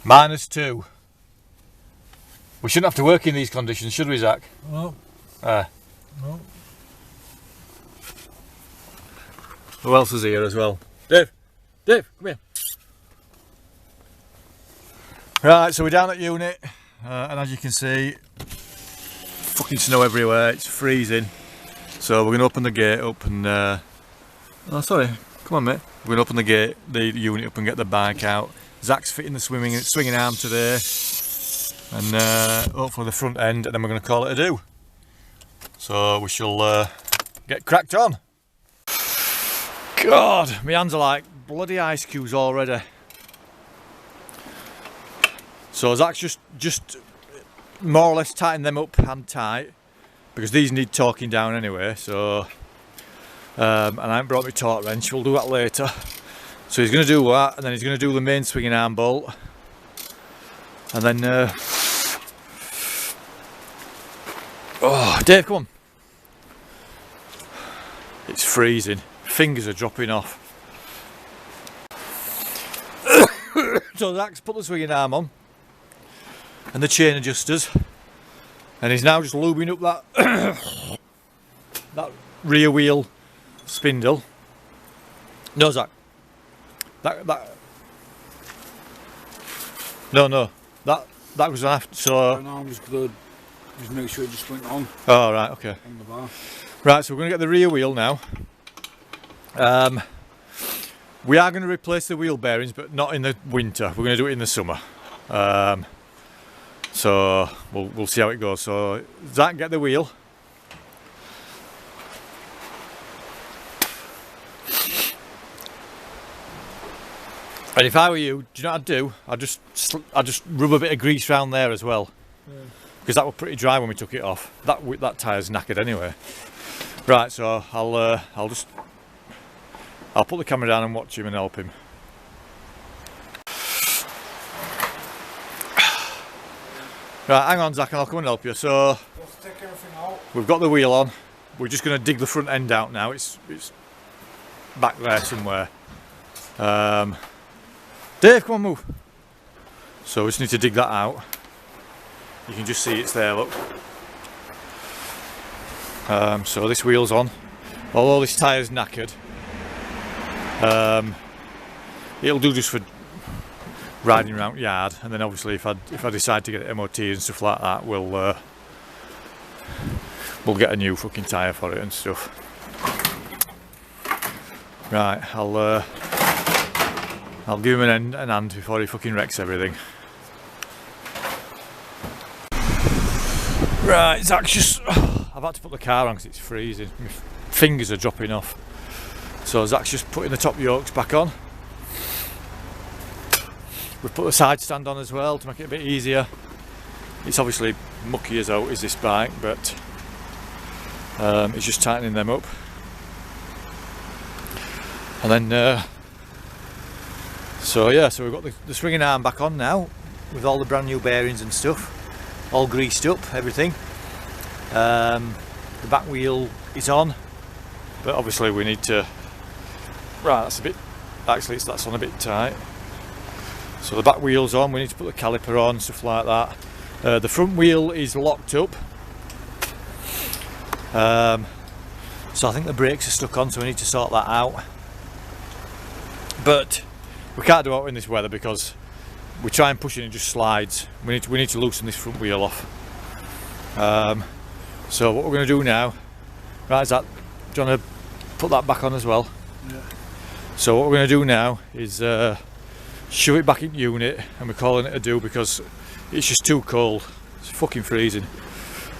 -2. We shouldn't have to work in these conditions, should we, Zach? No. No. Who else is here as well? Dave! Dave, come here. Right, so we're down at unit, and as you can see, fucking snow everywhere, it's freezing. So we're going to open the gate up and... oh, sorry, come on, mate. We're going to open the unit up and get the bike out. Zach's fitting the swinging arm today, and hopefully the front end, and then we're going to call it a do. So we shall get cracked on. God, my hands are like bloody ice cubes already. So Zach's just more or less tighten them up hand tight, because these need torquing down anyway. So and I haven't brought my torque wrench, we'll do that later. So he's going to do that, and then he's going to do the main swinging arm bolt, and then oh, Dave, come on. It's freezing, fingers are dropping off. So Zach's put the swinging arm on and the chain adjusters, and he's now just lubing up that that rear wheel spindle. No, Zach, that no, that was after. So no, I'm just gonna make sure it just went on. Oh right, okay. On the bar. Right, so we're gonna get the rear wheel now. We are going to replace the wheel bearings, but not in the winter. We're going to do it in the summer. So we'll see how it goes. So Zach, get the wheel. And if I were you, do you know what I'd do? I'd just rub a bit of grease around there as well, because that was pretty dry when we took it off. That tyre's knackered anyway. Right, so I'll put the camera down and watch him and help him. Right, hang on, Zach, and I'll come and help you. So take everything out. We've got the wheel on. We're just going to dig the front end out now. It's back there somewhere. Dave, come on, move. So we just need to dig that out. You can just see it's there, look. So this wheel's on. Although this tyre's knackered, it'll do just for riding around yard, and then obviously if I decide to get it MOT and stuff like that, we'll get a new fucking tyre for it and stuff. Right, I'll give him an hand before he fucking wrecks everything. Right, Zach's just... I've had to put the car on because it's freezing. My fingers are dropping off. So Zach's just putting the top yokes back on. We've put the side stand on as well to make it a bit easier. It's obviously mucky as out is this bike, but it's just tightening them up. And then so yeah, so we've got the swinging arm back on now with all the brand new bearings and stuff, all greased up, everything. The back wheel is on, but obviously we need to... Right, that's a bit... Actually, that's on a bit tight. So the back wheel's on, we need to put the caliper on, stuff like that. The front wheel is locked up. So I think the brakes are stuck on, so we need to sort that out. But we can't do it in this weather because we try and push it and it just slides. We need to loosen this front wheel off. So what we're going to do now, right, is that, do you want to put that back on as well? Yeah. So what we're going to do now is shove it back in unit, and we're calling it a do because it's just too cold. It's fucking freezing.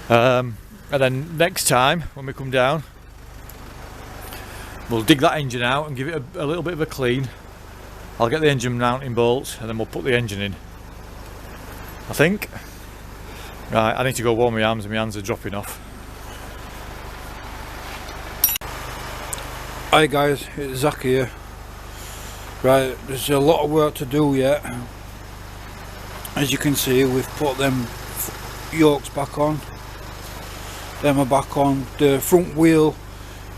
And then next time when we come down, we'll dig that engine out and give it a little bit of a clean. I'll get the engine mounting bolts and then we'll put the engine in, I think. Right, I need to go warm my arms and my hands are dropping off. Hi guys, it's Zach here. Right, there's a lot of work to do yet. As you can see, we've put them yokes back on. Them are back on. The front wheel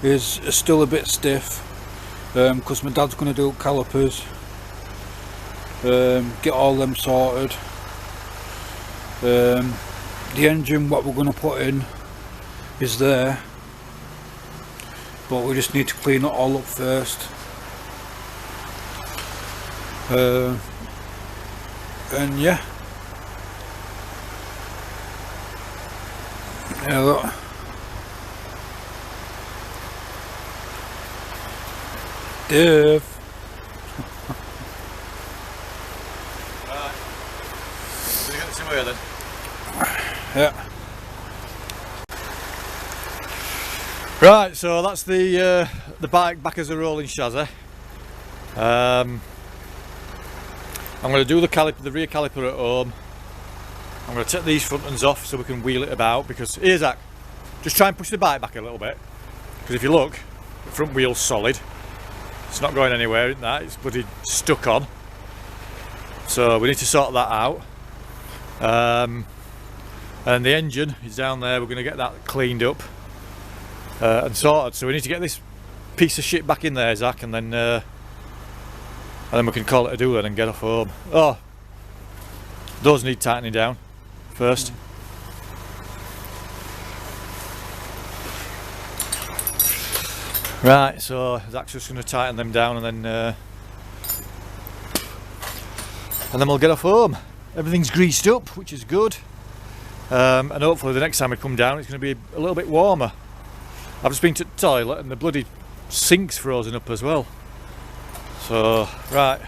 is still a bit stiff because my dad's going to do calipers. get all them sorted. The engine what we're going to put in is there, but we just need to clean it all up first. And yeah, look. Dave. Right. We're going to get this away then. Yeah. Right, so that's the bike back as a rolling chassis. I'm going to do the rear caliper at home. I'm going to take these front ends off so we can wheel it about, because here, Zach, just try and push the bike back a little bit, because if you look, the front wheel's solid. It's not going anywhere, isn't that? It's bloody stuck on. So we need to sort that out. And the engine is down there. We're going to get that cleaned up and sorted. So we need to get this piece of shit back in there, Zach, and then we can call it a do then and get off home. Oh, those need tightening down first. Right, so Zach's just going to tighten them down, and then we'll get off home. Everything's greased up, which is good. And hopefully the next time we come down it's going to be a little bit warmer. I've just been to the toilet and the bloody sink's frozen up as well. So, right.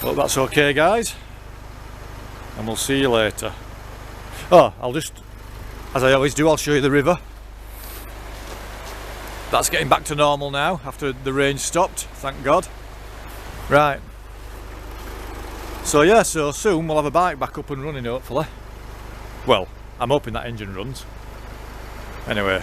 Hope that's okay, guys. And we'll see you later. Oh, I'll just, as I always do, I'll show you the river. That's getting back to normal now after the rain stopped, thank God. Right. So yeah, so soon we'll have a bike back up and running, hopefully. Well, I'm hoping that engine runs. Anyway,